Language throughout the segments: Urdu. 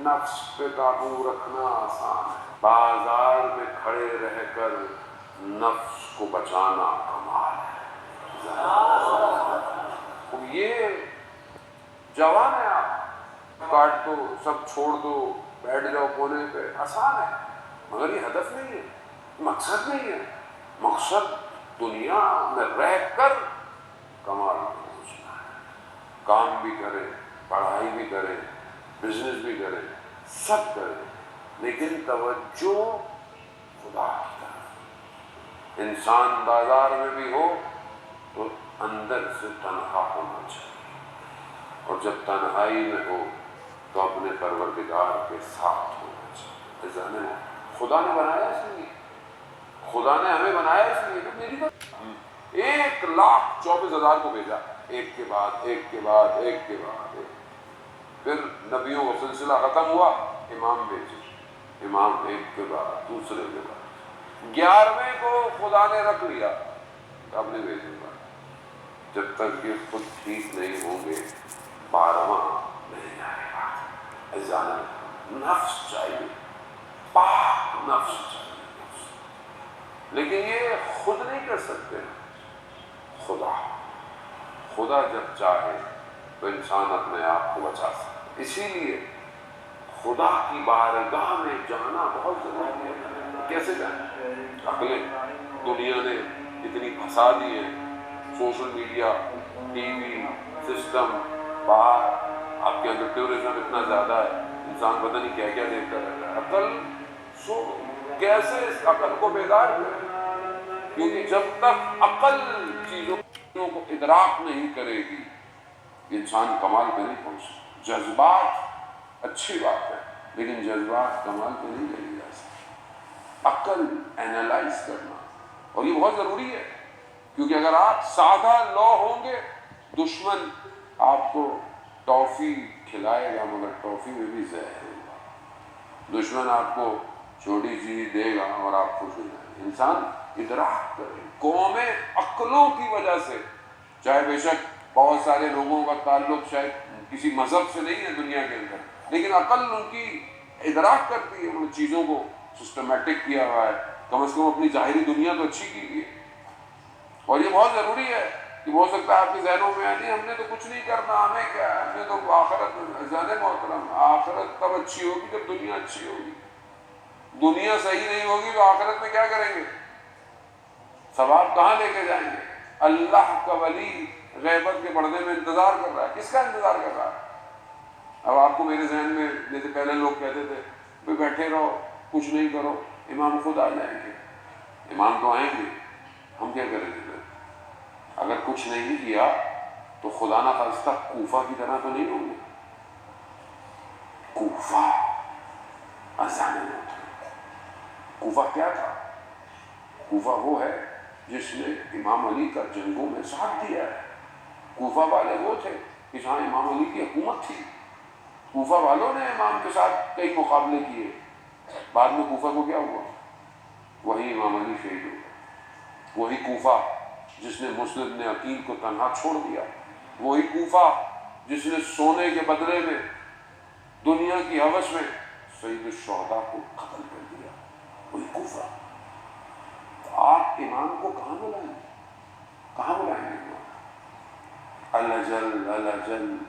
نفس پہ قابو رکھنا آسان ہے، بازار میں کھڑے رہ کر نفس کو بچانا کمال ہے۔ یہ جوان ہے، آپ کاٹ دو، سب چھوڑ دو، بیٹھ جاؤ کونے پہ، آسان ہے، مگر یہ ہدف نہیں ہے، مقصد نہیں ہے۔ مقصد دنیا میں رہ کر کمال پہنچنا ہے۔ کام بھی کرے، پڑھائی بھی کرے، بزنس بھی کرے، سب کرے، لیکن توجہ خدا کی طرف۔ انسان بازار میں بھی ہو تو اندر سے تنہا ہونا چاہیے، اور جب تنہائی میں ہو تو اپنے پروردگار کے ساتھ ہونا چاہیے۔ جانے خدا نے بنایا اس لیے، خدا نے ہمیں بنایا اس لیے کہ میری تو 1,24,000 کو بھیجا، ایک کے بعد ایک کے بعد ایک کے بعد ایک۔ پھر نبیوں کا سلسلہ ختم ہوا، امام بھیجے، امام ایک کے بعد دوسرے کے بعد، 11ویں کو خدا نے رکھ لیا، اب نہیں بھیجوں گا جب تک یہ خود ٹھیک نہیں ہوں گے، 12واں نہیں آئے گا۔ جانا نفس چاہیے، پاک نفس چاہیے، لیکن یہ خود نہیں کر سکتے، خدا جب چاہے تو انسان اپنے آپ کو بچا سکتا۔ اسی لیے خدا کی بارگاہ میں جانا بہت ضروری ہے۔ کیسے جائیں؟ عقلیں دنیا نے اتنی پھنسا دی ہے، social media, T V, system, باہر آپ کے اندر ٹیورزم اتنا زیادہ ہے، انسان پتہ نہیں کیا کیا دیکھتا رہتا ہے۔ عقل کیسے اس عقل کو بیدار کرے؟ کیونکہ جب تک عقل چیزوں کو ادراک نہیں کرے گی، انسان کمال پہ نہیں پہنچ سکتا۔ جذبات اچھی بات ہے، لیکن جذبات کمال پہ نہیں لے جا سکتے۔ عقل اینالائز کرنا، اور یہ بہت ضروری ہے، کیونکہ اگر آپ سادہ لو ہوں گے، دشمن آپ کو ٹافی کھلائے گا مگر ٹافی میں بھی زہر ہوگا۔ دشمن آپ کو چھوٹی چیز دے گا اور آپ خوش ہو جائیں گے۔ انسان ادراک کرے، قومیں عقلوں کی وجہ سے، چاہے بے شک بہت سارے لوگوں کا تعلق شاید کسی مذہب سے نہیں ہے دنیا کے اندر، لیکن عقل ان کی ادراک کرتی ہے، ان چیزوں کو سسٹمیٹک کیا ہوا ہے، کم از کم اپنی ظاہری دنیا تو اچھی کی ہے۔ اور یہ بہت ضروری ہے کہ ہو سکتا ہے آپ کے ذہنوں میں نہیں ہم نے تو کچھ نہیں کرنا، ہمیں کیا ہے، ہم نے تو آخرت، ذہن محترم آخرت تب اچھی ہوگی جب دنیا اچھی ہوگی۔ دنیا صحیح نہیں ہوگی تو آخرت میں کیا کریں گے؟ ثواب کہاں لے کے جائیں گے؟ اللہ کا ولی غیبت کے پردے میں انتظار کر رہا ہے، کس کا انتظار کر رہا ہے؟ اب آپ کو میرے ذہن میں جیسے پہلے لوگ کہتے تھے کہ بیٹھے رہو کچھ نہیں کرو، امام خود آ جائیں گے۔ امام تو آئیں گے، ہم کیا کریں گے؟ اگر کچھ نہیں کیا تو خدا نہ خواستہ کوفہ کی طرح تو نہیں ہوں گے۔ کوفہ آسان نہیں، کوفہ کیا تھا؟ کوفہ وہ ہے جس نے امام علی کا جنگوں میں ساتھ دیا ہے۔ کوفہ والے وہ تھے کہ جہاں امام علی کی حکومت تھی، کوفہ والوں نے امام کے ساتھ کئی مقابلے کیے، بعد میں کوفہ کو کیا ہوا؟ وہی امام علی شہید ہو گئے۔ وہی کوفہ جس نے مسلم نے عقیل کو تنہا چھوڑ دیا، وہی کوفہ جس نے سونے کے بدلے میں دنیا کی ہوس میں سید الشہداء کو قتل کر دیا، وہی کوفہ۔ آپ امام کو کہاں بلائیں گے؟ کہاں بلائیں گے؟ الجل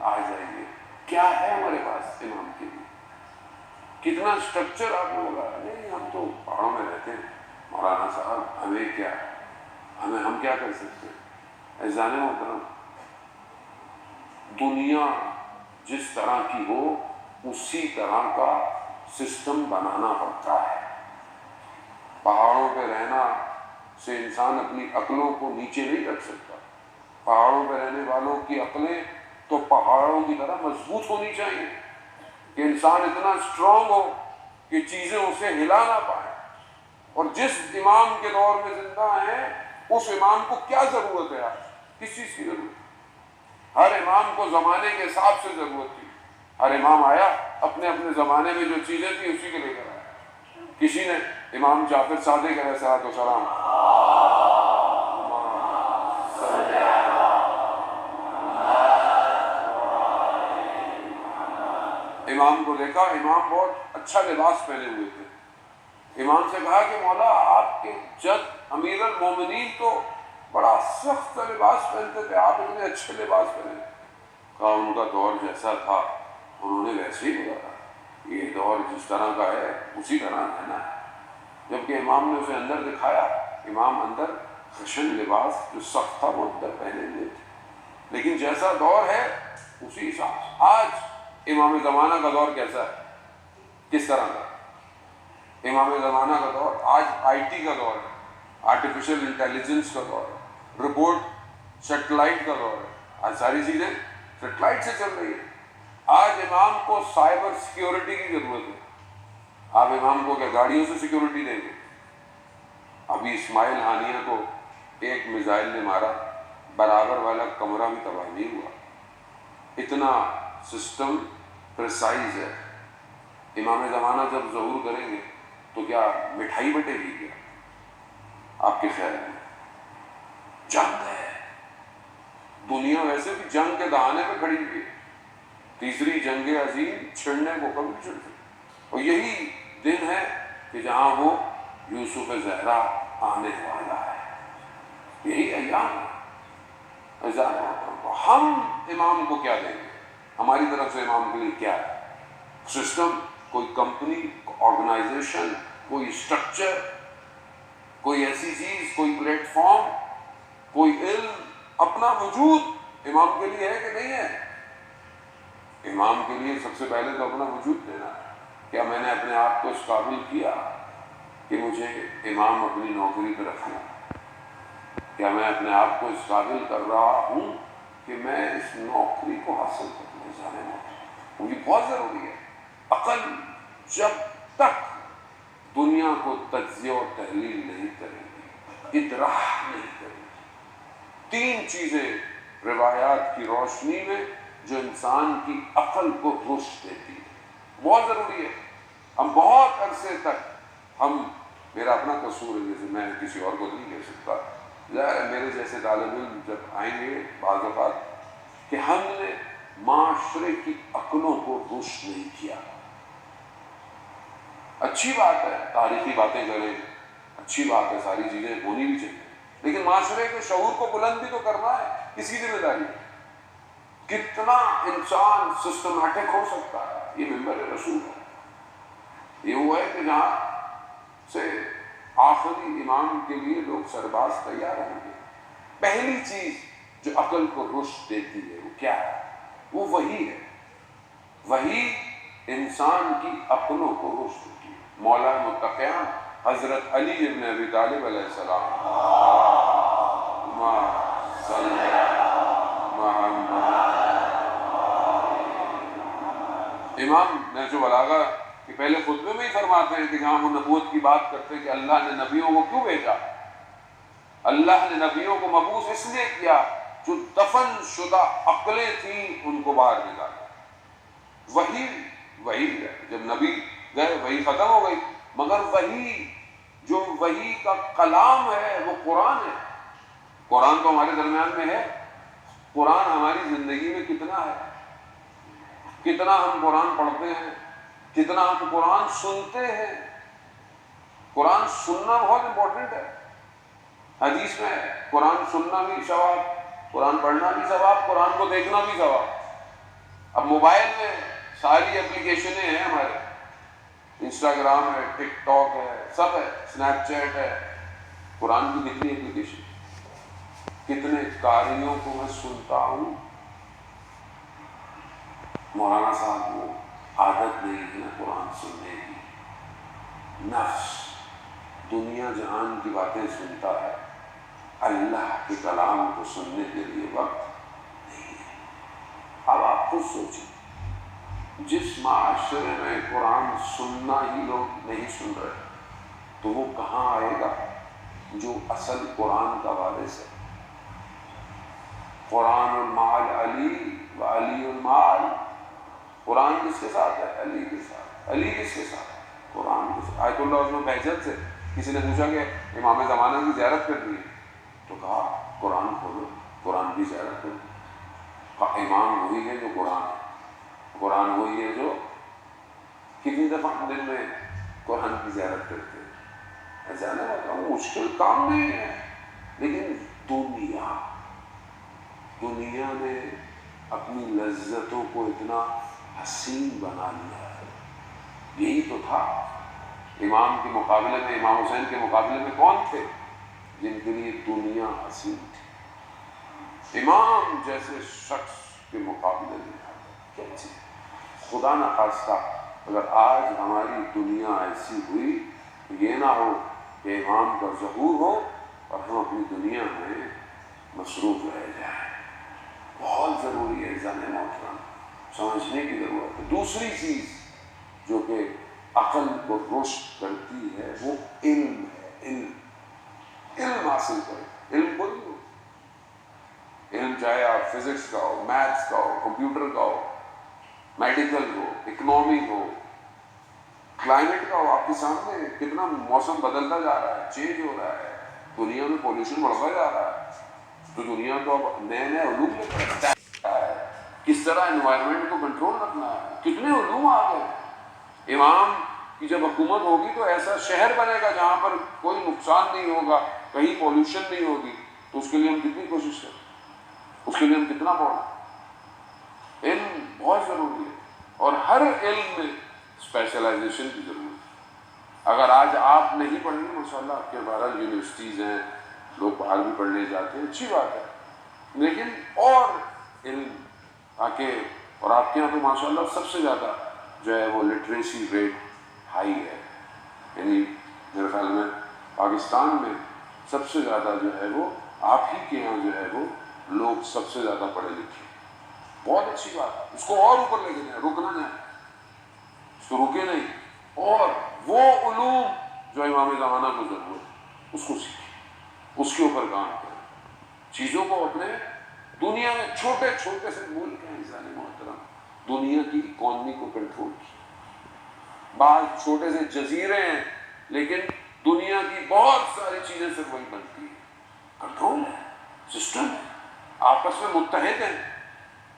آ جائیے، کیا ہے ہمارے پاس امام کے لیے؟ کتنا اسٹرکچر آپ نے لگایا؟ نہیں ہم تو پہاڑوں میں رہتے ہیں مولانا صاحب، ہمیں کیا ہے، ہم کیا کر سکتے ہیں؟ اذان محترم، دنیا جس طرح کی ہو اسی طرح کا سسٹم بنانا پڑتا ہے۔ پہاڑوں پہ رہنا سے انسان اپنی عقلوں کو نیچے نہیں رکھ سکتا۔ پہاڑوں پہ رہنے والوں کی عقلیں تو پہاڑوں کی طرح مضبوط ہونی چاہیے کہ انسان اتنا اسٹرانگ ہو کہ چیزیں اسے ہلا نہ پائیں۔ اور جس امام کے دور میں زندہ ہیں اس امام کو کیا ضرورت ہے آج؟ کس چیز کی ضرورت؟ ہر امام کو زمانے کے حساب سے ضرورت تھی۔ ہر امام آیا اپنے اپنے زمانے میں جو چیزیں تھیں اسی کے لے کر آیا۔ کسی نے امام جعفر صادق علیہ السلام، امام کو دیکھا، امام بہت اچھا لباس پہنے ہوئے تھے۔ امام سے کہا کہ مولا آپ کے جد امیر المومنین تو بڑا سخت لباس پہنتے تھے، آپ اتنے اچھے لباس پہنے۔ کہا ان کا دور جیسا تھا انہوں نے ویسے ہی بتایا، یہ دور جس طرح کا ہے اسی طرح رہنا ہے۔ جبکہ امام نے اسے اندر دکھایا، امام اندر خشن لباس جو سخت تھا وہ اندر پہنے ہوئے تھے، لیکن جیسا دور ہے اسی حساب سے۔ آج امام زمانہ کا دور کیسا ہے، کس طرح کا؟ امام زمانہ کا دور آج آئی ٹی کا دور ہے، آرٹیفیشل انٹیلیجنس کا دور ہے، رپورٹ سیٹلائٹ کا دور ہے۔ آج ساری چیزیں سیٹلائٹ سے چل رہی ہے۔ آج امام کو سائبر سیکیورٹی کی ضرورت ہے۔ آپ امام کو کیا گاڑیوں سے سیکیورٹی دیں گے؟ ابھی اسماعیل ہانیہ کو ایک میزائل نے مارا، برابر والا کمرہ بھی تباہ نہیں ہوا، اتنا سسٹم پریسائز ہے۔ امام زمانہ جب ظہور کریں گے تو کیا مٹھائی بٹے گی کیا آپ کے خیال میں؟ جنگ ہے، دنیا ویسے بھی جنگ کے دہانے پہ کھڑی ہوئی ہے، تیسری جنگ عظیم چھڑنے کو کبھی چھڑتی، اور یہی دن ہے کہ جہاں وہ یوسف زہرا آنے والا ہے، یہی ایام ہے۔ ہم امام کو کیا دیں گے؟ ہماری طرف سے امام کے لیے کیا ہے؟ سسٹم، کوئی کمپنی، آرگنائزیشن، کوئی اسٹرکچر، کوئی ایسی چیز، کوئی پلیٹ فارم، کوئی علم، اپنا وجود امام کے لیے ہے کہ نہیں ہے؟ امام کے لیے سب سے پہلے تو اپنا وجود دینا ہے۔ کیا میں نے اپنے آپ کو اس قابل کیا کہ مجھے امام اپنی نوکری پہ رکھنا؟ کیا میں اپنے آپ کو اس قابل کر رہا ہوں کہ میں اس نوکری کو حاصل کرنے جانے میں؟ مجھے بہت ضروری ہے۔ عقل جب تک دنیا کو تجزیہ اور تحلیل نہیں کرے گی، ادراک نہیں کرے گی، تین چیزیں روایات کی روشنی میں جو انسان کی عقل کو رشد دیتی ہے، بہت ضروری ہے۔ ہم بہت عرصے تک میرا اپنا قصور ہے، جیسے میں کسی اور کو نہیں کہہ سکتا، ظاہر ہے میرے جیسے طالب علم جب آئیں گے بعض اوقات کہ ہم نے معاشرے کی عقلوں کو رشد نہیں کیا۔ اچھی بات ہے تاریخی باتیں کریں، اچھی بات ہے، ساری چیزیں ہونی بھی چاہیے، لیکن معاشرے کے شعور کو بلند بھی تو کرنا ہے، اس کی ذمہ داری ہے۔ کتنا انسان سسٹمیٹک ہو سکتا ہے، یہ ممبر رسول ہے۔ یہ ہوا ہے کہ جہاں سے آخری امام کے لیے لوگ سرباز تیار ہوں گے، پہلی چیز جو عقل کو رشد دیتی ہے وہ کیا ہے؟ وہ وحی ہے۔ وحی انسان کی عقلوں کو رشد دیتی ہے۔ مولا متقیان حضرت علی ابن ابی طالب علیہ السلام، امام نہج البلاغہ کہ پہلے خطبے میں ہی فرماتے ہیں کہ جہاں وہ نبوت کی بات کرتے ہیں کہ اللہ نے نبیوں کو کیوں بھیجا؟ اللہ نے نبیوں کو مبعوث اس لیے کیا جو دفن شدہ عقلیں تھیں ان کو باہر نکالا۔ وہی ہے، جب نبی گئے وہی ختم ہو گئی، مگر وہی کا کلام ہے وہ قرآن ہے۔ قرآن تو ہمارے درمیان میں ہے، قرآن ہماری زندگی میں کتنا ہے، کتنا ہم قرآن پڑھتے ہیں، کتنا ہم قرآن سنتے ہیں۔ قرآن سننا بہت امپورٹنٹ ہے۔ حدیث میں قرآن سننا بھی ثواب، قرآن پڑھنا بھی ثواب، قرآن کو دیکھنا بھی ثواب۔ اب موبائل میں ساری اپلیکیشنیں ہیں ہمارے، انسٹاگرام ہے، ٹک ٹاک ہے، سب ہے، اسنیپ چیٹ ہے۔ قرآن کی کتنی اپلیکیشن، کتنے قاریوں کو میں سنتا ہوں۔ مولانا صاحب کو عادت نہیں ہے نا قرآن سننے کی، نفس دنیا جہان کی باتیں سنتا ہے، اللہ کے کلام کو سننے کے لیے وقت نہیں ہے۔ اب آپ خود سوچیں، جس معاشرے میں قرآن سننا ہی لوگ نہیں سن رہے تو وہ کہاں آئے گا جو اصل قرآن کا وارث ہے؟ قرآن المعال علی و علی المعال، قرآن کس کے ساتھ ہے؟ علی کے ساتھ۔ علی کس کے ساتھ ہے؟ قرآن کے ساتھ۔ آیت اللہ عظمہ بہجت سے کسی نے پوچھا کہ امام زمانہ کی زیارت کرنی ہے تو کہا قرآن کھولو، قرآن کی زیارت کرو۔ امام وہی ہے جو قرآن ہے، قرآن وہی ہے جو کتنی دفعہ ہم دن میں قرآن کی زیارت کرتے ہیں؟ ایسا نہ ہوتا، مشکل کام نہیں ہے، لیکن دنیا نے اپنی لذتوں کو اتنا حسین بنا لیا ہے۔ یہی تو تھا امام کے مقابلے میں، امام حسین کے مقابلے میں کون تھے جن کے لیے دنیا حسین تھی؟ امام جیسے شخص کے مقابلے میں کیا چیز؟ خدا نہ خواستہ اگر آج ہماری دنیا ایسی ہوئی تو یہ نہ ہو کہ امام کا ظہور ہو اور ہم اپنی دنیا میں مصروف رہ جائیں۔ بہت ضروری ہے عزیزان محترم، سمجھنے کی ضرورت ہے۔ دوسری چیز جو کہ عقل کو رشد کرتی ہے وہ علم ہے۔ علم حاصل کریں، علم کوئی ہو، علم چاہے آپ فزکس کا ہو، میتھس کا ہو، کمپیوٹر کا ہو، میڈیکل ہو، اکنامی ہو، کلائمیٹ کا ہو۔ آپ کے سامنے کتنا موسم بدلتا جا رہا ہے، چینج ہو رہا ہے، دنیا میں پولوشن بڑھتا جا رہا ہے، تو دنیا کو اب نئے نئے علوم لے کر رکھتا ہے، کس طرح انوائرمنٹ کو کنٹرول رکھنا ہے، کتنے علوم آ گئے۔ امام کی جب حکومت ہوگی تو ایسا شہر بنے گا جہاں پر کوئی نقصان نہیں ہوگا، کہیں پولوشن نہیں ہوگی، تو اس کے لیے ہم کتنی کوشش کریں، اس کے لیے ہم کتنا پڑھیں۔ علم بہت ضروری ہے، اور ہر علم میں اسپیشلائزیشن کی ضرورت ہے۔ اگر آج آپ نہیں پڑھ رہے، ماشاءاللہ آپ کے بہرحال یونیورسٹیز ہیں، لوگ باہر بھی پڑھنے جاتے ہیں، اچھی بات ہے، لیکن اور علم تاکہ، اور آپ کے یہاں تو ماشاءاللہ سب سے زیادہ جو ہے وہ لٹریسی ریٹ ہائی ہے، یعنی میرے خیال میں پاکستان میں سب سے زیادہ جو ہے وہ آپ ہی کے یہاں جو ہے وہ لوگ سب سے زیادہ پڑھے لکھے۔ بہت اچھی بات ہے، اس کو اور اوپر لے کے جائیں، رکنا جائیں، اس کو رکے نہیں، اور وہ علوم جو امام زمانہ کو ضرورت ہے اس کو سیکھیں، اس کے اوپر کام کریں، چیزوں کو اپنے دنیا میں چھوٹے چھوٹے سے ملک ہیں انسانی محترم، دنیا کی اکانومی کو کنٹرول کی، بعض چھوٹے سے جزیرے ہیں لیکن دنیا کی بہت ساری چیزیں سے وہی بنتی ہیں، کنٹرول ہے، سسٹم ہے، آپس میں متحد ہیں،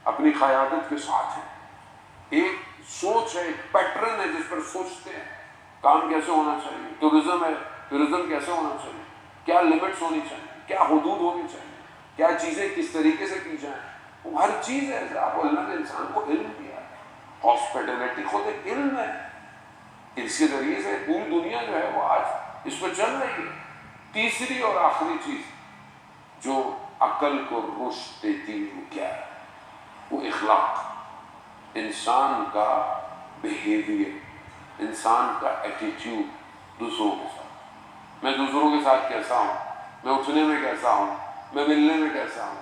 اپنی قیادت کے ساتھ ہیں، ایک سوچ ہے، ایک پیٹرن ہے جس پر سوچتے ہیں کام کیسے ہونا چاہیے، ٹورزم ہے، ٹورزم کیسے ہونا چاہیے، کیا لمٹس ہونی چاہیے، کیا حدود ہونی چاہیے، کیا چیزیں کس طریقے سے کی جائیں، وہ ہر چیز ہے۔ آپ اللہ نے انسان کو علم دیا ہے، ہاسپٹلٹی خود ایک علم ہے، اس کے ذریعے سے پوری دنیا جو ہے وہ آج اس پہ چل رہی ہے۔ تیسری اور آخری چیز جو عقل کو رشد دیتی ہے وہ کیا ہے؟ وہ اخلاق، انسان کا بیہیویئر، انسان کا ایٹیٹیوڈ دوسروں کے ساتھ، میں دوسروں کے ساتھ کیسا ہوں، میں اٹھنے میں کیسا ہوں، میں ملنے میں کیسا ہوں،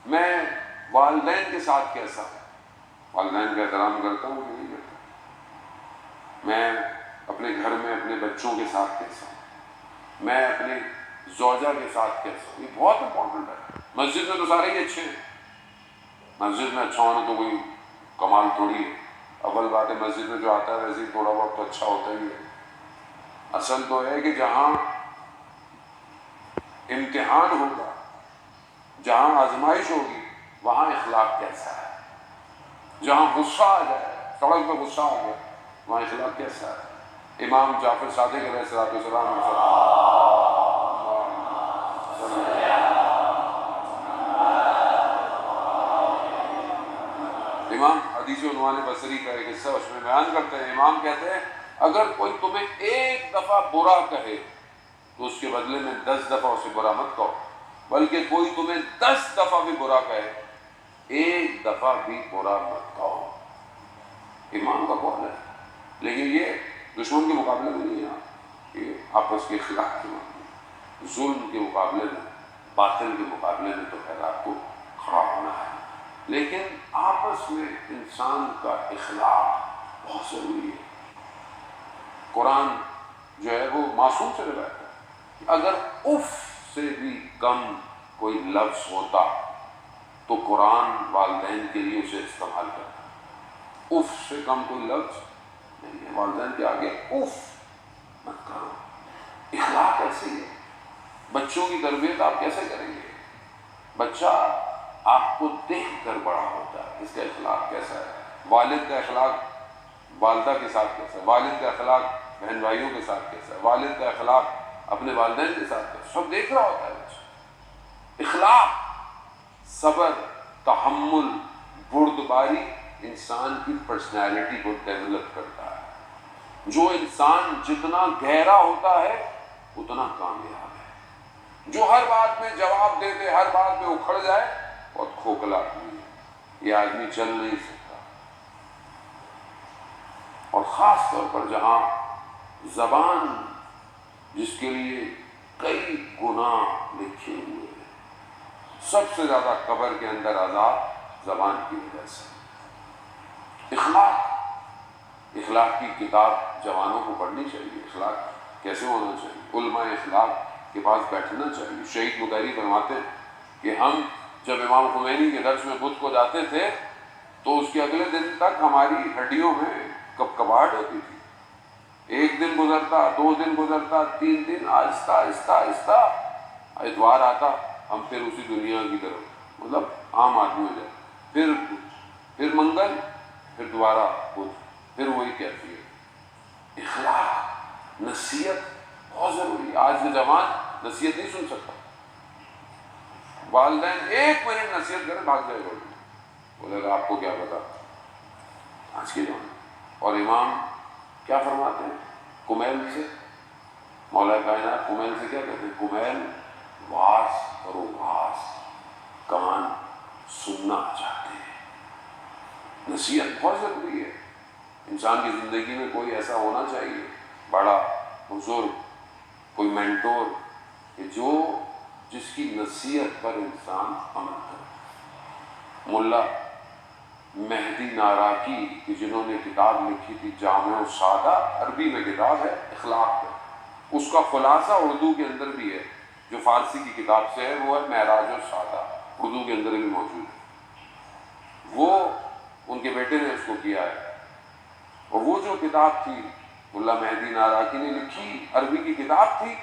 میں والدین کے ساتھ کیسا ہوں، والدین کا احترام کرتا ہوں کہ نہیں کرتا، میں اپنے گھر میں اپنے بچوں کے ساتھ کیسا ہوں، میں اپنے زوجہ کے ساتھ کیسا ہوں، یہ بہت امپورٹنٹ ہے۔ مسجد میں تو سارے ہی اچھے ہیں، مسجد میں اچھا ہونا تو کوئی کمال تھوڑی ہے، اول بات ہے مسجد میں جو آتا ہے ویسے ہی تھوڑا بہت تو اچھا ہوتا ہی ہے، اصل تو ہے کہ جہاں امتحان ہوگا، جہاں آزمائش ہوگی، وہاں اخلاق کیسا ہے، جہاں غصہ آ جائے، سڑک پہ غصہ آ جائے، وہاں اخلاق کیسا ہے۔ امام جعفر صادق علیہ السلام امام حدیث عنوان بصری کا ایک حصہ اس میں بیان کرتے ہیں، امام کہتے ہیں اگر کوئی تمہیں ایک دفعہ برا کہے تو اس کے بدلے میں 10 دفعہ اسے برا مت کہو، بلکہ کوئی تمہیں 10 دفعہ بھی برا کہے ایک دفعہ بھی برا مت کہو۔ امام کا قول ہے، لیکن یہ دشمن کے مقابلے میں نہیں ہے، یہ آپس کے اخلاق کے مقابلے میں، ظلم کے مقابلے میں، باطل کے مقابلے میں تو خیر آپ کو کھڑا ہونا ہے، لیکن آپس میں انسان کا اخلاق بہت ضروری ہے۔ قرآن جو ہے وہ معصوم سے روایت ہے، اگر اف سے بھی کم کوئی لفظ ہوتا تو قرآن والدین کے لیے اسے استعمال کرتا، اف سے کم کوئی لفظ نہیں ہے، والدین کے آگے اف مت کرو۔ اخلاق ایسی ہے، بچوں کی تربیت آپ کیسے کریں گے؟ بچہ آپ کو دیکھ کر بڑا ہوتا ہے، اس کا اخلاق کیسا ہے، والد کا اخلاق والدہ کے ساتھ کیسا ہے، والد کا اخلاق بہن بھائیوں کے ساتھ کیسا ہے، والد کا اخلاق اپنے والدین کے ساتھ کیسا ہے، سب دیکھ رہا ہوتا ہے بچہ۔ اخلاق، صبر، تحمل، بردباری انسان کی پرسنالٹی کو ڈیولپ کرتا ہے۔ جو انسان جتنا گہرا ہوتا ہے اتنا کامیاب ہے۔ جو ہر بات میں جواب دے دے، ہر بات میں اکھڑ جائے، بہت کھوکھلا آدمی ہے، یہ آدمی چل نہیں سکتا۔ اور خاص طور پر جہاں زبان، جس کے لیے کئی گناہ لکھے ہوئے ہیں، سب سے زیادہ قبر کے اندر عذاب زبان کی وجہ سے۔ اخلاق کی کتاب جوانوں کو پڑھنی چاہیے۔ اخلاق کیسے ہونا چاہیے، علماء اخلاق کے پاس بیٹھنا چاہیے۔ شہید بخاری فرماتے ہیں کہ ہم جب امام خمینی کے درس میں بدھ کو جاتے تھے تو اس کے اگلے دن تک ہماری ہڈیوں میں کبکباہٹ ہوتی تھی۔ ایک دن گزرتا، 2 دن گزرتا، 3 دن، آہستہ آہستہ آہستہ اتوار آتا، ہم پھر اسی دنیا کی طرف، مطلب عام آدمی ہو جائے، پھر منگل، پھر دوبارہ بدھ، پھر وہی کیفیت۔ اخلاق، نصیحت بہت ضروری ہے۔ آج کے جوان نصیحت نہیں سن سکتا، والدین 1 منٹ نصیحت کریں بھاگ جائے گا، بولے گا آپ کو کیا پتا، آج کے جوان۔ اور امام کیا فرماتے ہیں کمیل سے، مولا کائنات کمیل سے کیا کہتے ہیں، کمیل واس کرو، واس، کان سننا چاہتے ہیں۔ نصیحت بہت ضروری ہے۔ انسان کی زندگی میں کوئی ایسا ہونا چاہیے، بڑا بزرگ، کوئی مینٹور، کہ جس کی نصیحت پر انسان عمل کرے۔ ملا مہدی ناراکی کی جنہوں نے کتاب لکھی تھی جامع السادہ، عربی میں کتاب ہے اخلاق پہ، اس کا خلاصہ اردو کے اندر بھی ہے، جو فارسی کی کتاب سے ہے، وہ ہے معراج السادہ، اردو کے اندر بھی موجود ہے۔ وہ ان کے بیٹے نے اس کو کیا ہے، اور وہ جو کتاب تھی ملا مہدی ناراکی نے لکھی، عربی کی کتاب تھی،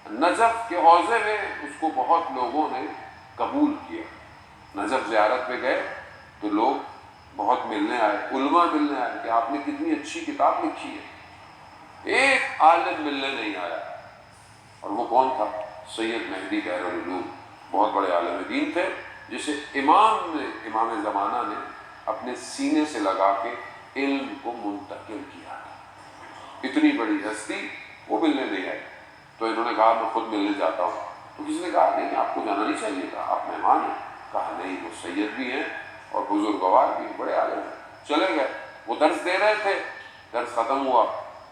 نجف کے حوزے میں اس کو بہت لوگوں نے قبول کیا۔ نجف زیارت پہ گئے تو لوگ بہت ملنے آئے، علماء ملنے آئے کہ آپ نے کتنی اچھی کتاب لکھی ہے۔ ایک عالم ملنے نہیں آیا، اور وہ کون تھا؟ سید مہدی خیر العلوم، بہت بڑے عالم دین تھے، جسے امام زمانہ نے اپنے سینے سے لگا کے علم کو منتقل کیا تھا۔ اتنی بڑی ہستی، وہ ملنے نہیں آئی، تو انہوں نے کہا میں خود ملنے جاتا ہوں۔ تو کسی نے کہا نہیں آپ کو جانا نہیں چاہیے تھا، آپ مہمان ہیں۔ کہا نہیں، وہ سید بھی ہیں اور بزرگوار بھی ہیں، بڑے عالم ہیں۔ چلے گئے، وہ درس دے رہے تھے، درس ختم ہوا،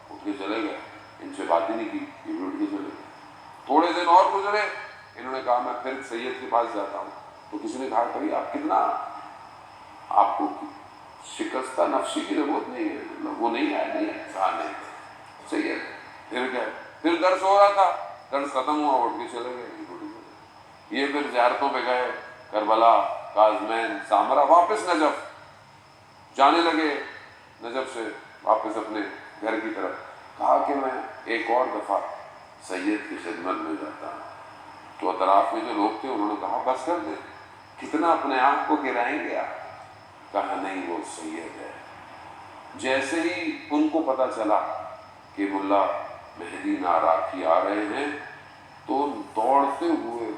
اٹھ کے چلے گئے، ان سے بات ہی نہیں کی، یہ بھی اٹھ کے چلے گئے۔ تھوڑے دن اور گزرے، انہوں نے کہا میں پھر سید کے پاس جاتا ہوں۔ تو کسی نے کہا بھائی آپ کتنا، آپ کو شکستہ نفسی کی ضرورت نہیں ہے، وہ نہیں آئے، نہیں کہا نہیں سید۔ پھر گئے، پھر درس ہو رہا تھا، درس ختم ہوا، اٹھ کے چلے گئے۔ یہ پھر زیارتوں پہ گئے، کربلا، کاظمین، سامرا، واپس نجف جانے لگے، نجف سے واپس اپنے گھر کی طرف۔ کہا کہ میں ایک اور دفعہ سید کی خدمت میں جاتا ہوں۔ تو اطراف میں جو لوگ تھے انہوں نے کہا بس کر دے، کتنا اپنے آپ کو گرائیں گے آپ؟ کہا نہیں، وہ سید ہے۔ جیسے ہی ان کو پتہ چلا کہ ملا مہدی ناراکی آ رہے ہیں تو دوڑتے ہوئے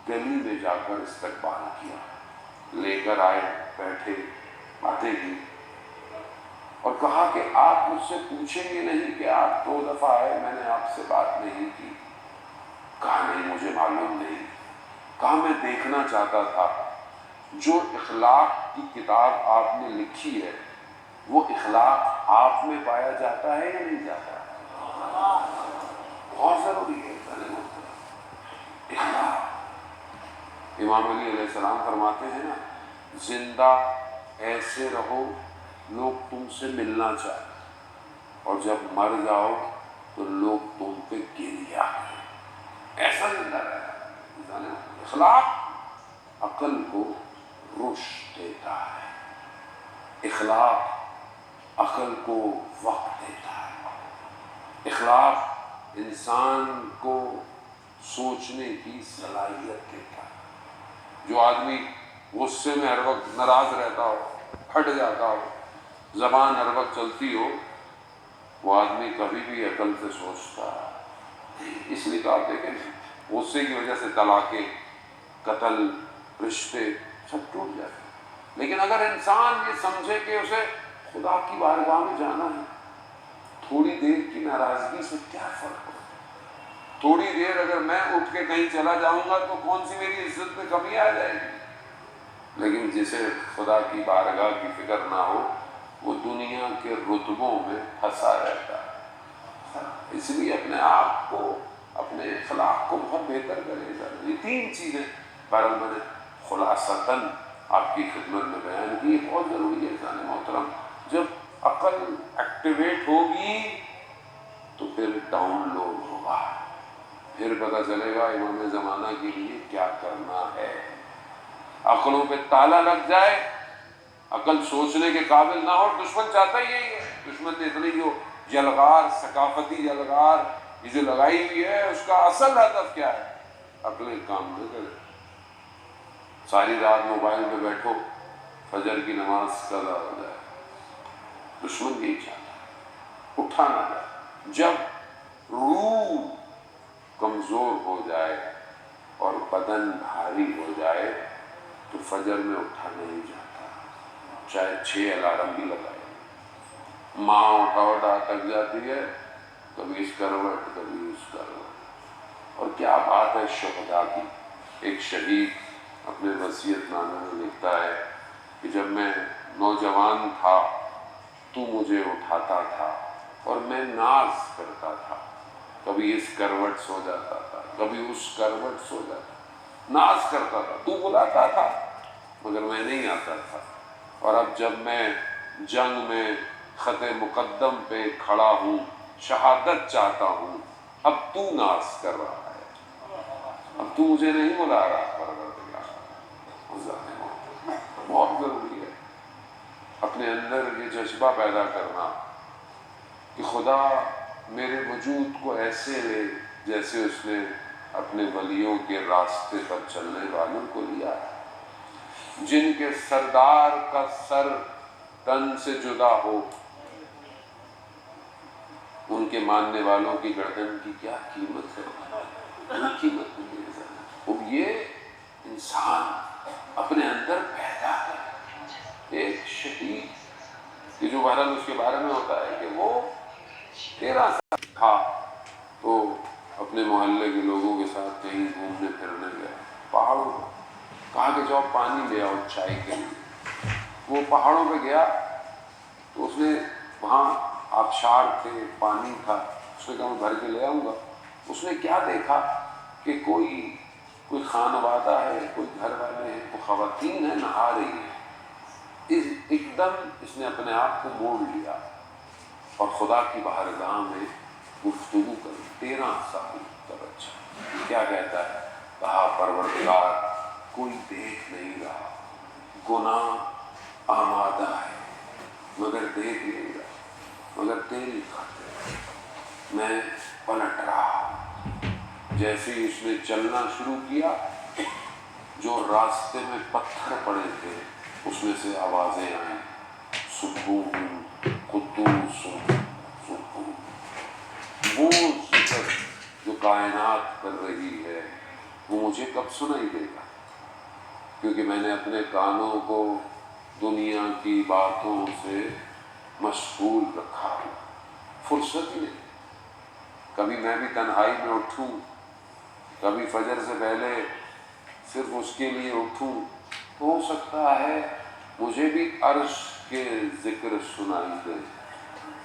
گلی میں جا کر استقبال کیا، لے کر آئے، بیٹھے، باتیں کی، اور کہا کہ آپ مجھ سے پوچھیں گے نہیں کہ آپ 2 دفعہ آئے، میں نے آپ سے بات نہیں کی؟ کہا نہیں مجھے معلوم نہیں۔ کہا میں دیکھنا چاہتا تھا جو اخلاق کی کتاب آپ نے لکھی ہے وہ اخلاق آپ میں پایا جاتا ہے یا نہیں جاتا؟ بہت ضروری ہے اخلاق۔ امام علی علیہ السلام فرماتے ہیں نا، زندہ ایسے رہو لوگ تم سے ملنا چاہیں، اور جب مر جاؤ تو لوگ تم پہ گریہ کریں، ایسا زندہ رہنا۔ اخلاق عقل کو رشد دیتا ہے، اخلاق عقل کو وقت دیتا ہے، اخلاق انسان کو سوچنے کی صلاحیت دیتا ہے۔ جو آدمی غصے میں ہر وقت ناراض رہتا ہو، پھٹ جاتا ہو، زبان ہر وقت چلتی ہو، وہ آدمی کبھی بھی عقل سے سوچتا ہے۔ اس لیے تو آپ دیکھیں غصے کی وجہ سے طلاقیں، قتل، رشتے سب ٹوٹ جاتے ہیں۔ لیکن اگر انسان یہ سمجھے کہ اسے خدا کی بارگاہ میں جانا ہے، تھوڑی دیر کی ناراضگی سے کیا فرق ہوتا ہے؟ تھوڑی دیر اگر میں اٹھ کے کہیں چلا جاؤں گا تو کون سی میری عزت میں کمی آ جائے گی؟ لیکن جسے خدا کی بارگاہ کی فکر نہ ہو، وہ دنیا کے رتبوں میں پھنسا رہتا ہے۔ اس لیے اپنے آپ کو، اپنے اخلاق کو بہت بہتر کرے گا۔ یہ تین چیزیں بہرحال میں نے خلاصتاً آپ کی خدمت میں بیان کی۔ بہت ضروری ہے انسان محترم، جب عقل ایکٹیویٹ ہوگی تو پھر ڈاؤن لوڈ ہوگا، پھر پتہ چلے گا امام زمانہ کے لیے کیا کرنا ہے۔ عقلوں پہ تالا لگ جائے، عقل سوچنے کے قابل نہ ہو، دشمن چاہتا ہی یہی ہے۔ دشمن نے اتنی جو یلغار، ثقافتی یلغار یہ جو لگائی ہوئی ہے، اس کا اصل ہدف کیا ہے؟ عقلیں کام نہ کرے، ساری رات موبائل پہ بیٹھو، فجر کی نماز قضا ہو جائے۔ دشمن یہی چاہتا ہے، اٹھا نہ جائے۔ جب روح کمزور ہو جائے اور بدن بھاری ہو جائے تو فجر میں اٹھا نہیں جاتا، چاہے 6 الارم بھی لگائے۔ ماں اٹھا تک جاتی ہے، کبھی اس کروٹ کبھی اس کروٹ۔ اور کیا بات ہے شہداء کی! ایک شہید اپنے وصیت نامے میں لکھتا ہے کہ جب میں نوجوان تھا تو مجھے اٹھاتا تھا اور میں ناز کرتا تھا، کبھی اس کروٹ سو جاتا تھا، کبھی اس کروٹ سو جاتا تھا، ناز کرتا تھا، تو بلاتا تھا مگر میں نہیں آتا تھا۔ اور اب جب میں جنگ میں خط مقدم پہ کھڑا ہوں، شہادت چاہتا ہوں، اب تو ناز کر رہا ہے، اب تو مجھے نہیں بلا رہا۔ پروردگار بہت ضروری ہے اپنے اندر یہ جذبہ پیدا کرنا کہ خدا میرے وجود کو ایسے لے جیسے اس نے اپنے ولیوں کے راستے پر چلنے والوں کو لیا ہے، جن کے سردار کا سر تن سے جدا ہو، ان کے ماننے والوں کی گردن کی کیا قیمت ہے؟ کوئی قیمت نہیں ہے۔ اب یہ انسان اپنے اندر پیدا ہے۔ ایک شہید کہ جو بہرحال اس کے بارے میں ہوتا ہے کہ وہ 13 سال تھا تو اپنے محلے کے لوگوں کے ساتھ کہیں گھومنے پھرنے گیا پہاڑوں پر، کہا کہ جاؤ پانی لے آؤ چائے کے لیے۔ وہ پہاڑوں پہ گیا تو اس نے وہاں آبشار تھے، پانی تھا، اس نے کہا میں بھر کے لے آؤں گا۔ اس نے کیا دیکھا کہ کوئی خانوادہ ہے، کوئی گھر والے ہیں، کوئی خواتین ہیں نہا رہی ہیں۔ ایک دم اس نے اپنے آپ کو موڑ لیا اور خدا کی بارگاہ میں گفتگو کری۔ 13 سال کا بچہ کیا کہتا ہے؟ کہا پروردگار کوئی دیکھ نہیں رہا، گناہ آمادہ ہے مگر دیکھ نہیں رہا، مگر تیری خاطر میں پلٹ رہا۔ جیسے ہی اس نے چلنا شروع کیا، جو راستے میں پتھر پڑے تھے اس میں سے آوازیں آئیں، سبوح قدوس سبوح۔ وہ ذکر جو کائنات کر رہی ہے وہ مجھے کب سنائی دے گا؟ کیونکہ میں نے اپنے کانوں کو دنیا کی باتوں سے مشغول رکھا ہوا، فرصت ہی نہیں۔ کبھی میں بھی تنہائی میں اٹھوں، کبھی فجر سے پہلے صرف اس کے لیے اٹھوں، تو ہو سکتا ہے مجھے بھی عرش کے ذکر سنائی دے۔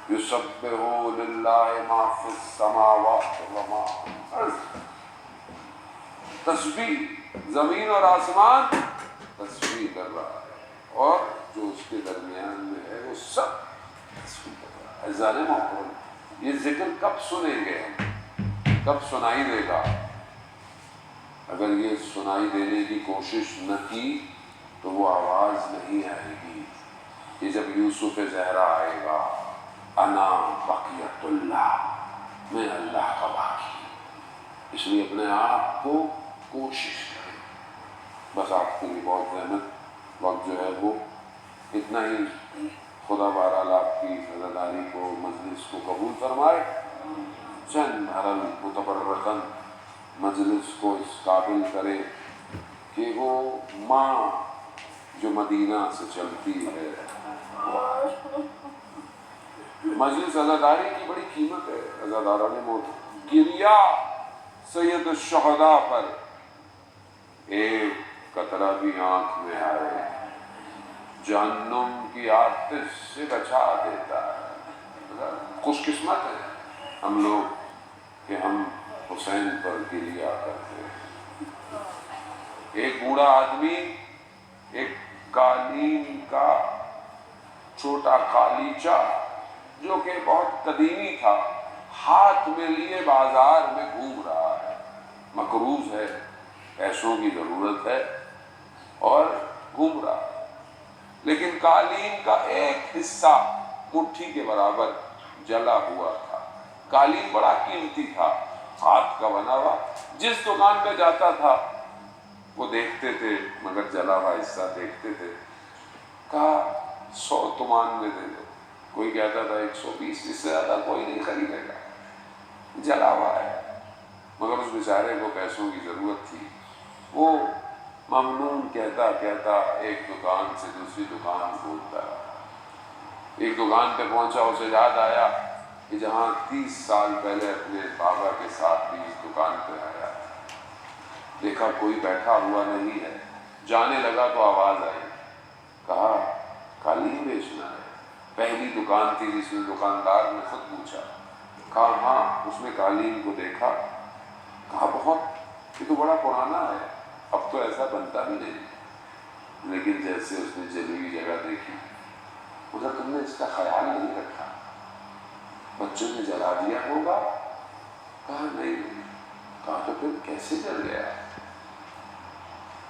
یسبح للہ ما فی السماوات و ما فی الارض۔ تسبیح، زمین اور آسمان تسبیح کر رہا ہے، اور جو اس کے درمیان میں ہے وہ سب تسبیح کر رہا ہے۔ عزیزان محترم، یہ ذکر کب سنیں گے؟ کب سنائی دے گا؟ اگر یہ سنائی دینے کی کوشش نہ کی تو وہ آواز نہیں آئے گی۔ یہ جب یوسف زہرا آئے گا، انا بقیت اللہ، میں اللہ کا باقی ہوں۔ اس لیے اپنے آپ کو کوشش کریں۔ بس آپ کے لیے بہت زحمت، وقت جو ہے وہ اتنا ہی خدا بہرحال آپ کی عزاداری کو مجلس کو قبول فرمائے، چند حرم متبرکن مجلس کو اس قابل کرے کہ وہ ماں جو مدینہ سے چلتی ہے، مجلس عزاداری کی بڑی قیمت ہے۔ عزاداران موت گریا سید الشہداء پر ایک قطرہ بھی آنکھ میں آئے جہنم کی آتش سے بچا دیتا ہے۔ خوش قسمت ہے ہم لوگ کہ ہم حسین پر گریا کرتے ہیں۔ ایک بوڑھا آدمی ایک قالین کا چھوٹا قالیچہ جو کہ بہت قدیمی تھا ہاتھ میں لیے بازار میں گھوم رہا ہے، مقروض ہے، پیسوں کی ضرورت ہے اور گھوم رہا ہے، لیکن قالین کا ایک حصہ مٹھی کے برابر جلا ہوا تھا۔ قالین بڑا قیمتی تھا، ہاتھ کا بنا ہوا، جس دکان پہ جاتا تھا وہ دیکھتے تھے مگر جلا ہوا حصہ دیکھتے تھے۔ کہا 100 تومان میں دے دو، کوئی کہتا تھا 120، اس سے زیادہ کوئی نہیں خریدے گا، جلا ہوا ہے۔ مگر اس بیچارے کو پیسوں کی ضرورت تھی، وہ ممنون کہتا ایک دکان سے دوسری دکان ڈھونڈتا رہا۔ ایک دکان پہ پہنچا، اسے یاد آیا کہ جہاں 30 سال پہلے اپنے بابا کے ساتھ بھی اس دکان پہ آیا، دیکھا کوئی بیٹھا ہوا نہیں ہے، جانے لگا تو آواز آئی، کہا قالین بیچنا ہے؟ پہلی دکان تھی جس میں دکاندار نے خود پوچھا، کہا ہاں۔ اس نے قالین کو دیکھا، کہا بہت، یہ تو بڑا پرانا ہے، اب تو ایسا بنتا بھی نہیں، لیکن جیسے اس نے جلی ہوئی جگہ دیکھی، مگر تم نے اس کا خیال نہیں رکھا، بچوں نے جلا دیا ہوگا؟ کہا نہیں۔ کہا تو پھر کیسے جل گیا؟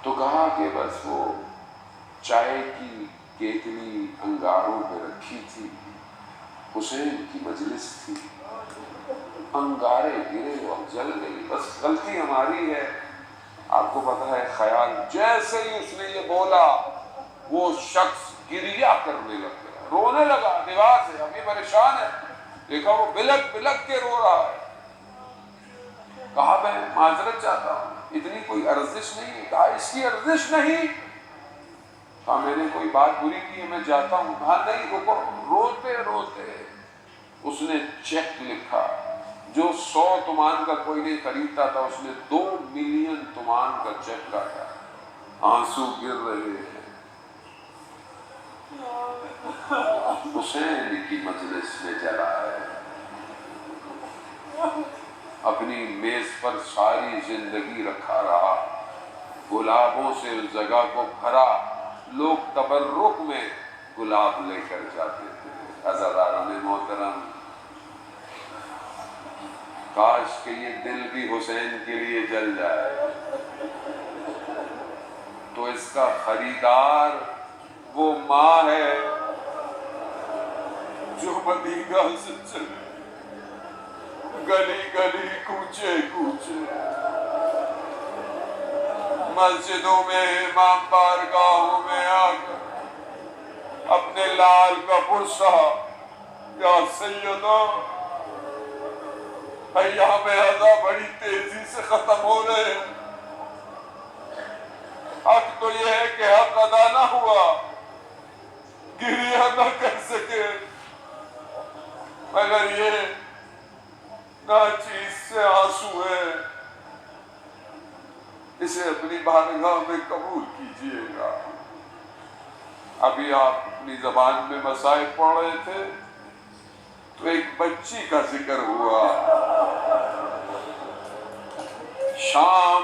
تو کہا کہ بس وہ چائے کی کیتلی انگاروں پہ رکھی تھی، حسین کی مجلس تھی، انگارے گرے اور جل گئی، بس غلطی ہماری ہے۔ آپ کو پتہ ہے خیال، جیسے ہی اس نے یہ بولا وہ شخص گریا کرنے لگ گیا، رونے لگا دیوار سے، اب یہ پریشان ہے، دیکھا وہ بلک بلک کے رو رہا ہے۔ کہا میں معذرت چاہتا ہوں، اتنی کوئی ارزش نہیں ہے؟ کہا اس کی ارزش نہیں۔ کہا میں نے کوئی بات بری کی ہے، میں جاتا ہوں۔ کہا نہیں رکو۔ روتے روتے اس نے چیک لکھا، جو 100 تومان کا کوئی نہیں خریدتا تھا، اس نے 2 ملین تومان کا چیک کاٹا، آنسو گر رہے ہیں۔ حسین کی مجلس میں جلا ہے، اپنی میز پر ساری زندگی رکھا رہا، گلابوں سے اس جگہ کو بھرا، لوگ تبرک میں گلاب لے کر جاتے تھے۔ عزاداران محترم، کاش کہ یہ دل بھی حسین کے لیے جل جائے، تو اس کا خریدار وہ ماں ہے جو مدینہ سے چلے، گلی گلی کوچے کوچے، مسجدوں میں، امام بارگاہوں میں آ کر اپنے لال کا پرسا، یا سیدہ ایام عزا بڑی تیزی سے ختم ہو رہے ہیں، حق تو یہ ہے کہ حق ادا نہ ہوا، گریہ نہ کر سکے، مگر یہ ناچیز سے آنسو ہے، اسے اپنی بارگاہ میں قبول کیجئے گا۔ ابھی آپ اپنی زبان میں مسائل پڑھ رہے تھے تو ایک بچی کا ذکر ہوا، شام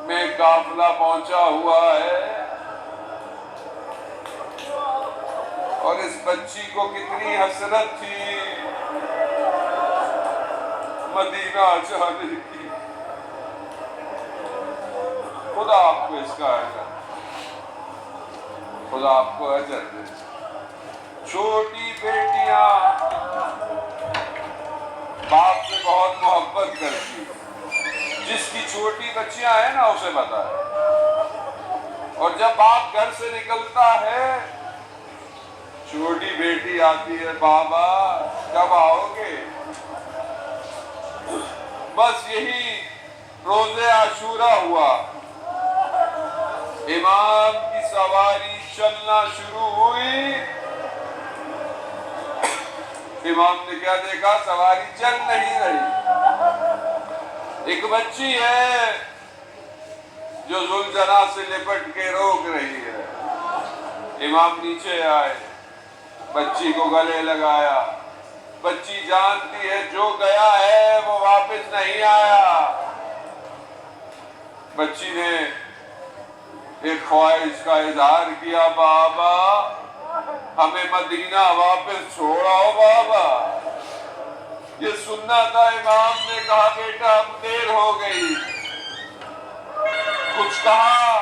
میں قافلہ پہنچا ہوا ہے اور اس بچی کو کتنی حسرت تھی مدینہ جانے کی۔ خدا آپ کو اس کا اجر، خدا آپ کو اجر دے۔ چھوٹی بیٹیاں باپ سے بہت محبت کرتی، جس کی چھوٹی بچیاں ہیں نا اسے پتا ہے، اور جب باپ گھر سے نکلتا ہے چھوٹی بیٹی آتی ہے، بابا کب آؤ گے؟ بس یہی روزے عاشورہ ہوا، امام کی سواری چلنا شروع ہوئی، امام نے کیا دیکھا؟ سواری چل نہیں رہی، ایک بچی ہے جو ذوالجناح سے لپٹ کے روک رہی ہے۔ امام نیچے آئے، بچی کو گلے لگایا، بچی جانتی ہے جو گیا ہے وہ واپس نہیں آیا۔ بچی نے ایک خواہش کا اظہار کیا، بابا ہمیں مدینہ واپس چھوڑاؤ بابا۔ یہ سننا تھا، امام نے کہا بیٹا اب دیر ہو گئی، کچھ کہا،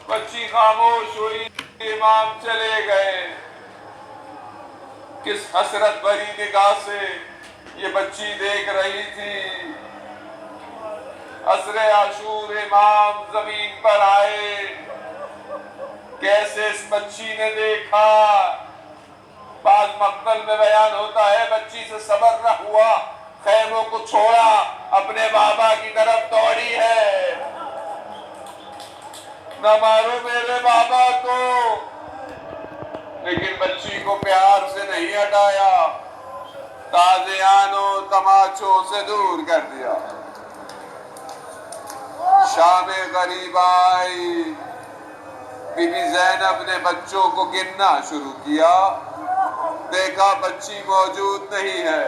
بچی خاموش ہوئی، امام چلے گئے۔ کس حسرت بھری نگاہ سے یہ بچی دیکھ رہی تھی۔ عصر عاشور امام زمین پر آئے، کیسے اس بچی نے دیکھا۔ بعض مقتل میں بیان ہوتا ہے بچی سے صبر نہ ہوا، خیموں کو چھوڑا، اپنے بابا کی طرف دوڑی ہے۔ نہ مارو میرے بابا کو، لیکن بچی کو پیار سے نہیں ہٹایا، تازیانوں تماچوں سے دور کر دیا۔ شام غریب آئی، بی بی زینب نے بچوں کو گننا شروع کیا، دیکھا بچی موجود نہیں ہے۔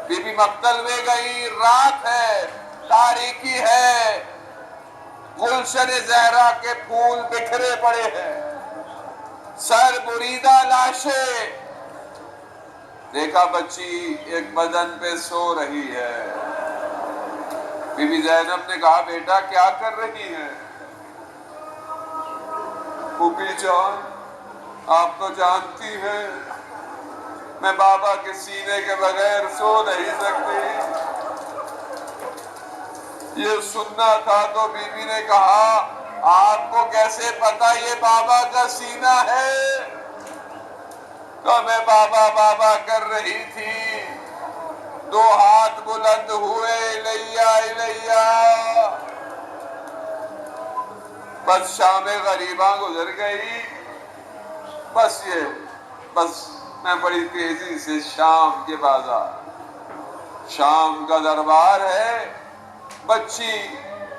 بی بی مقتل میں گئی، رات ہے، تاریکی ہے، گلشن زہرا کے پھول بکھرے پڑے ہیں، سر بریدہ لاشیں، دیکھا بچی ایک بدن پہ سو رہی ہے۔ بی بی زینب نے کہا بیٹا کیا کر رہی ہے؟ پھوپھی جان آپ تو جانتی ہیں میں بابا کے سینے کے بغیر سو نہیں سکتی۔ یہ سننا تھا تو بی بی نے کہا آپ کو کیسے پتا یہ بابا کا سینہ ہے؟ تو میں بابا بابا کر رہی تھی، دو ہاتھ بلند ہوئے، الیہ الیہ۔ بس شام غریباں گزر گئی، بس میں بڑی تیزی سے شام کے بازار، شام کا دربار ہے، بچی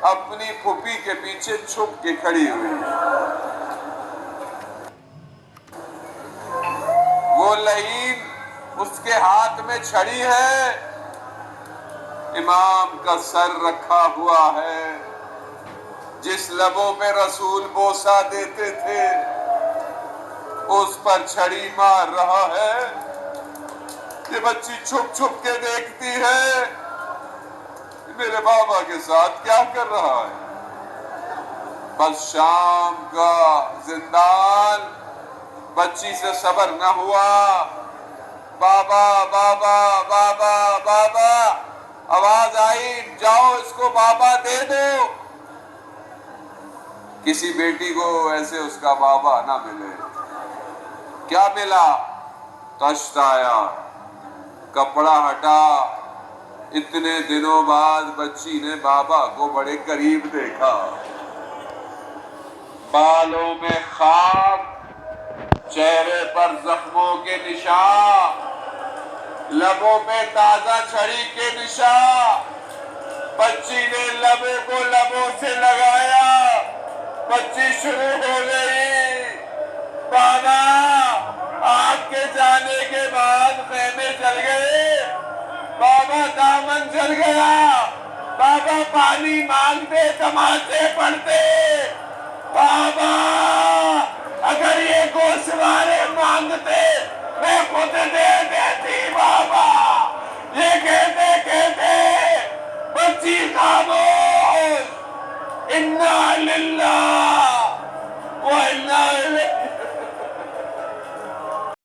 اپنی پھوپھی کے پیچھے چھپ کے کھڑی ہوئی، وہ لعین اس کے ہاتھ میں چھڑی ہے، امام کا سر رکھا ہوا ہے، جس لبوں پہ رسول بوسہ دیتے تھے اس پر چھڑی مار رہا ہے۔ یہ بچی چھپ چھپ کے دیکھتی ہے میرے بابا کے ساتھ کیا کر رہا ہے۔ بس شام کا زندان، بچی سے صبر نہ ہوا، بابا بابا بابا بابا، آواز آئی جاؤ اس کو بابا دے دو۔ کسی بیٹی کو ایسے اس کا بابا نہ ملے، کیا ملا؟ تشت آیا، کپڑا ہٹا، اتنے دنوں بعد بچی نے بابا کو بڑے قریب دیکھا، بالوں میں خاک، چہرے پر زخموں کے نشان، لبوں پہ تازہ چھڑی کے نشان۔ بچی نے لبوں کو لبوں سے لگایا، بچی شروع ہو گئی، بابا آپ کے جانے کے بعد خیمے چل گئے، بابا دامن چل گیا، بابا پانی مانگتے تماچے پڑتے، بابا اگر یہ گوشوارے مانگتے میں خود دے دیتی بابا۔ یہ کہتے کہتے بچی خاموش، انا للہ